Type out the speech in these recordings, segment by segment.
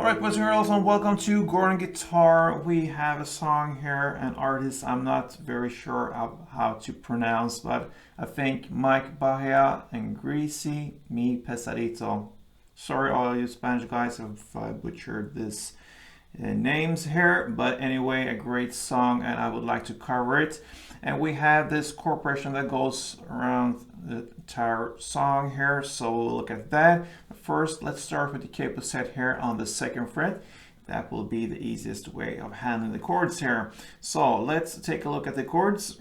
Alright, boys and girls, and welcome to Gordon Guitar. We have a song here, an artist I'm not very sure of how to pronounce, but I think MikeBahia and GREEICY, me Pecadito. Sorry all you Spanish guys if I butchered this names here, but anyway, a great song and I would like to cover it. And we have this chord progression that goes around the entire song here, so we'll look at that. But first, let's start with the capo set here on the second fret. That will be the easiest way of handling the chords here. So let's take a look at the chords,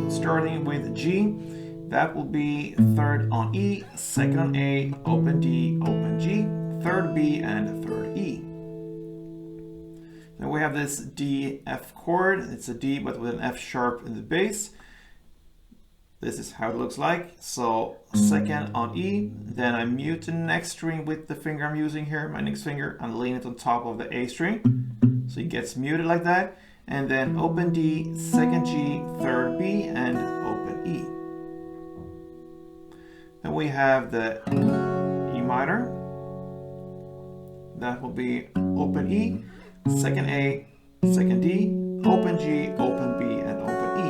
starting with G. That will be third on E, second on A, open D, open G, third B, and third E. Then we have this D, F chord. It's a D but with an F sharp in the bass. This is how it looks like. So second on E, then I mute the next string with the finger I'm using here, my index finger, and lean it on top of the A string. So it gets muted like that. And then open D, second G, third B, and open E. Then we have the E minor. That will be open E, second A, second D, open G, open B, and open E.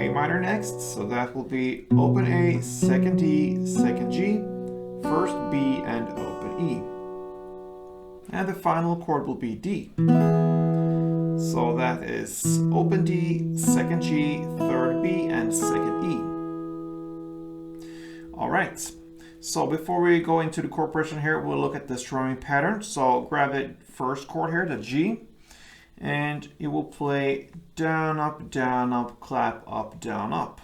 A minor next, so that will be open A, second D, second G, first B, and open E. And the final chord will be D. So that is open D, second G, third B, and second E. All right. So before we go into the chord progression here, we'll look at the strumming pattern. So grab the first chord here, the G, and it will play down, up, clap, up, down, up.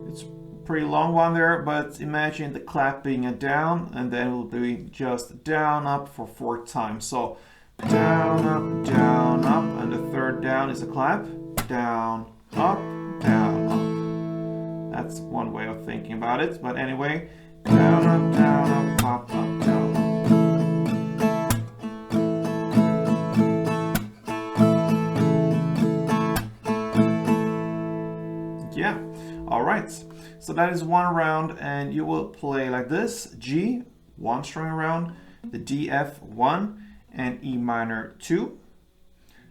It's a pretty long one there, but imagine the clap being a down, and then we'll be just down, up for 4 times. So down, up, and the third down is a clap. Down, up, that's one way of thinking about it, but anyway, down, up, up, down, yeah, all right, so that is one round, and you will play like this: G, 1 string around, the D, F, 1, and E minor 2,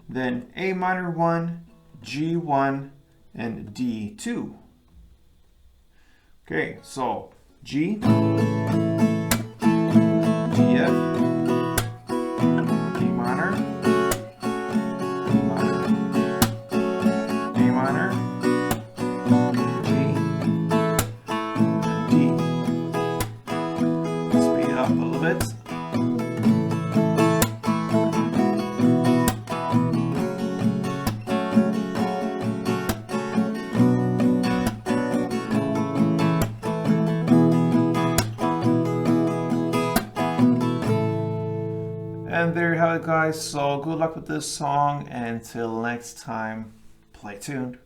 then A minor 1, G1, and D2. Okay, so G, D, F, E minor, A minor, G, D. Speed it up a little bit. And there you have it, guys. So good luck with this song, and until next time, play tuned.